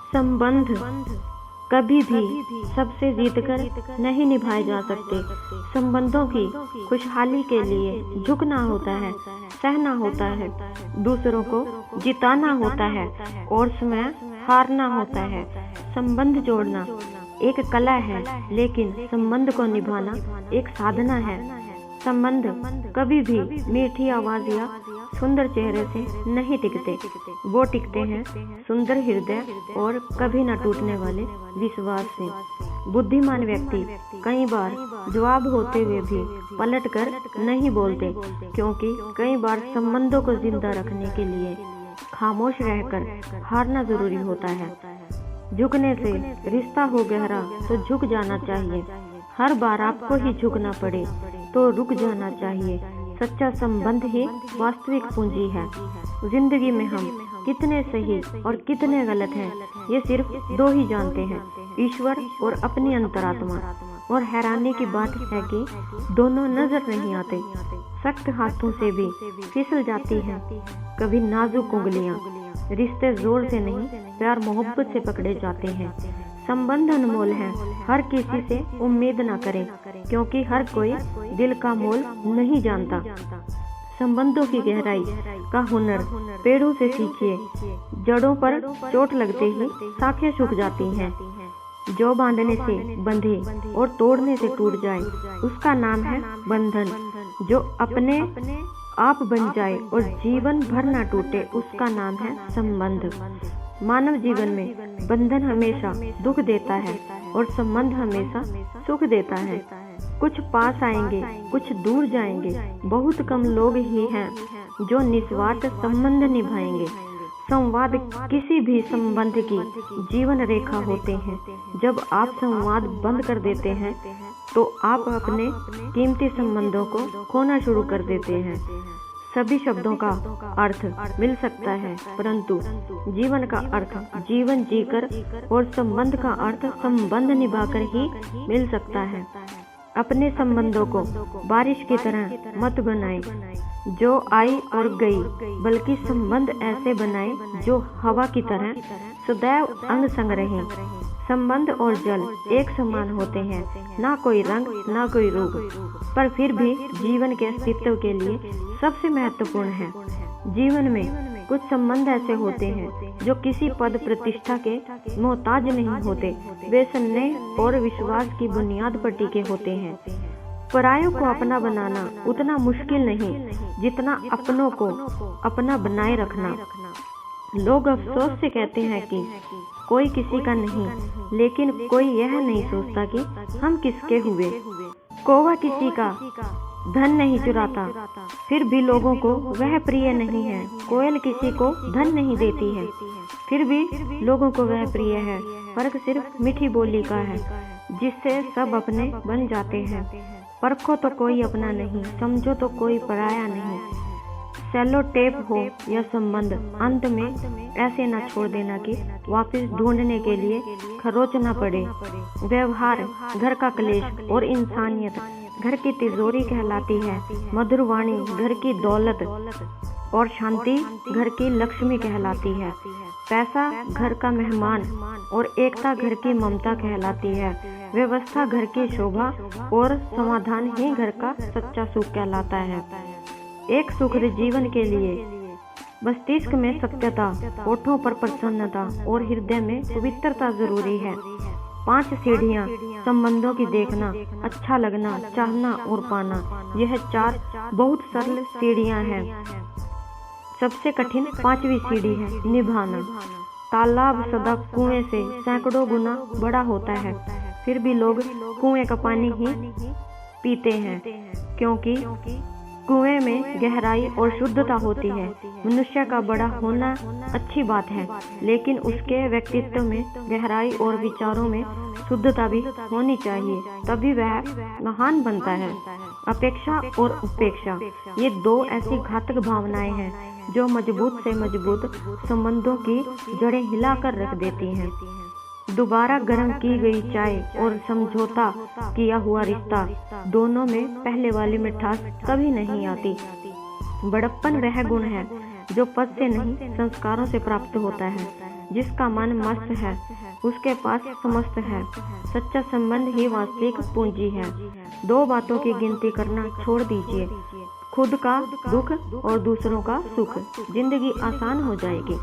संबंध कभी भी सबसे जीतकर नहीं निभाए जा सकते। संबंधों की खुशहाली के लिए झुकना होता है, सहना होता है, दूसरों को जिताना होता है और स्वयं हारना होता है। संबंध जोड़ना एक कला है, लेकिन संबंध को निभाना एक साधना है। संबंध कभी भी मीठी आवाज या सुंदर चेहरे से नहीं टिकते, वो टिकते हैं सुंदर हृदय और कभी न टूटने वाले विश्वास से। बुद्धिमान व्यक्ति कई बार जवाब होते हुए भी पलटकर नहीं बोलते, क्योंकि कई बार संबंधों को जिंदा रखने के लिए खामोश रहकर हारना जरूरी होता है। झुकने से रिश्ता हो गहरा तो झुक जाना चाहिए। हर बार आपको ही झुकना पड़े तो रुक जाना चाहिए। सच्चा संबंध ही वास्तविक पूंजी है। जिंदगी में हम कितने सही और कितने गलत हैं, ये सिर्फ दो ही जानते हैं, ईश्वर और अपनी अंतरात्मा। और हैरानी की बात है कि दोनों नजर नहीं आते। सख्त हाथों से भी फिसल जाती हैं कभी नाजुक उंगलियां। रिश्ते जोर से नहीं, प्यार मोहब्बत से पकड़े जाते हैं। संबंध अनमोल है, हर किसी से उम्मीद न करें, क्योंकि हर कोई दिल का मोल नहीं जानता। संबंधों की गहराई का हुनर पेड़ों से सीखिए। जड़ों पर चोट लगते ही शाखें सूख जाती हैं। जो बांधने से बंधे और तोड़ने से टूट जाए, उसका नाम है बंधन। जो अपने आप बन जाए और जीवन भर ना टूटे, उसका नाम है संबंध। मानव जीवन में बंधन हमेशा दुख देता है और संबंध हमेशा सुख देता है। कुछ पास आएंगे, कुछ दूर जाएंगे। बहुत कम लोग ही हैं जो निस्वार्थ संबंध निभाएंगे। संवाद किसी भी संबंध की जीवन रेखा होते हैं। जब आप संवाद बंद कर देते हैं तो आप अपने कीमती संबंधों को खोना शुरू कर देते हैं। सभी शब्दों का अर्थ मिल सकता है, परंतु जीवन का अर्थ जीवन जीकर और संबंध का अर्थ संबंध निभाकर ही मिल सकता है। अपने संबंधों को बारिश की तरह मत बनाएं जो आई और गई, बल्कि संबंध ऐसे बनाएं जो हवा की तरह सदैव अंग संग रहें। संबंध और जल एक समान होते हैं, ना कोई रंग ना कोई रूप, पर फिर भी जीवन के अस्तित्व के लिए सबसे महत्वपूर्ण है। जीवन में कुछ संबंध ऐसे होते हैं जो किसी पद प्रतिष्ठा के मोहताज नहीं होते। वे स्नेह और विश्वास की बुनियाद पर टिके होते हैं। परायों को अपना बनाना उतना मुश्किल नहीं जितना अपनों को अपना बनाए रखना। लोग अफसोस से कहते हैं कि कोई किसी का नहीं, लेकिन कोई यह नहीं सोचता कि हम किसके हुए। कौवा किसी का धन नहीं चुराता, फिर भी लोगों को वह प्रिय नहीं है। कोयल किसी को धन नहीं देती है, फिर भी लोगों को वह प्रिय है। फर्क सिर्फ मीठी बोली का है, जिससे सब अपने बन जाते हैं। परखो तो कोई अपना नहीं, समझो तो कोई पराया नहीं। सेलो टेप हो या संबंध, अंत में ऐसे न छोड़ देना कि वापस ढूंढने के लिए खरोचना पड़े। व्यवहार घर का क्लेश और इंसानियत घर की तिजोरी कहलाती है। मधुर वाणी घर की दौलत और शांति घर की लक्ष्मी कहलाती है। पैसा घर का मेहमान और एकता घर की ममता कहलाती है। व्यवस्था घर की शोभा और समाधान ही घर का सच्चा सुख कहलाता है। एक सुखद जीवन के लिए मस्तिष्क में सत्यता, होठों पर प्रसन्नता और हृदय में पवित्रता जरूरी है। 5 सीढ़ियाँ संबंधों की देखना, अच्छा लगना, चाहना और पाना। यह 4 बहुत सरल सीढ़ियाँ हैं। सबसे कठिन 5वीं सीढ़ी है निभाना। तालाब सदा कुएं से सैकड़ों गुना बड़ा होता है, फिर भी लोग कुएं का पानी ही पीते हैं, क्योंकि कुएं में गहराई और शुद्धता होती है। मनुष्य का बड़ा होना अच्छी बात है, लेकिन उसके व्यक्तित्व में गहराई और विचारों में शुद्धता भी होनी चाहिए, तभी वह महान बनता है। अपेक्षा और उपेक्षा, ये 2 ऐसी घातक भावनाएं हैं जो मजबूत से मजबूत संबंधों की जड़ें हिलाकर रख देती हैं। दोबारा गर्म की गई चाय और समझौता किया हुआ रिश्ता, दोनों में पहले वाली मिठास कभी नहीं आती। बड़प्पन वह गुण है जो पद से नहीं संस्कारों से प्राप्त होता है। जिसका मन मस्त है उसके पास समस्त है। सच्चा संबंध ही वास्तविक पूंजी है। दो बातों की गिनती करना छोड़ दीजिए, खुद का दुख और दूसरों का सुख। जिंदगी आसान हो जाएगी।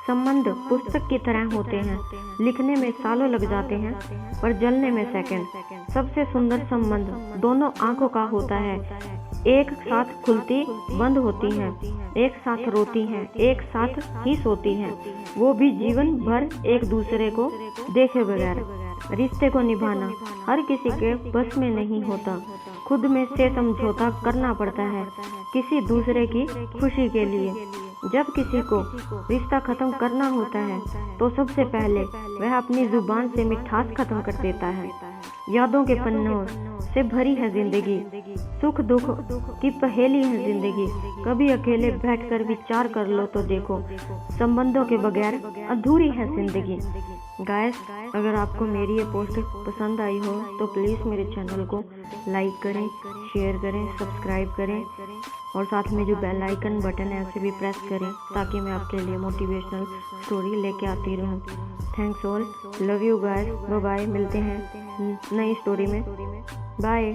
संबंध पुस्तक की तरह होते हैं, लिखने में सालों लग जाते हैं पर जलने में सेकंड। सबसे सुंदर संबंध दोनों आंखों का होता है, एक साथ खुलती बंद होती हैं, एक साथ रोती हैं, एक साथ ही सोती हैं, वो भी जीवन भर एक दूसरे को देखे बगैर। रिश्ते को निभाना हर किसी के बस में नहीं होता, खुद में से समझौता करना पड़ता है किसी दूसरे की खुशी के लिए। जब किसी को रिश्ता खत्म करना होता है तो सबसे पहले वह अपनी जुबान से मिठास खत्म कर देता है। यादों के पन्नों से भरी है जिंदगी, सुख दुख की पहेली है जिंदगी। कभी अकेले बैठकर विचार कर लो तो देखो, संबंधों के बगैर अधूरी है जिंदगी। गाइस, अगर आपको मेरी ये पोस्ट पसंद आई हो तो प्लीज़ मेरे चैनल को लाइक करें, शेयर करें, सब्सक्राइब करें और साथ में जो बेल आइकन बटन है उसे भी प्रेस करें ताकि मैं आपके लिए मोटिवेशनल स्टोरी लेके आती रहूं। Thanks all, love you guys, bye bye. मिलते हैं नई स्टोरी में। बाय।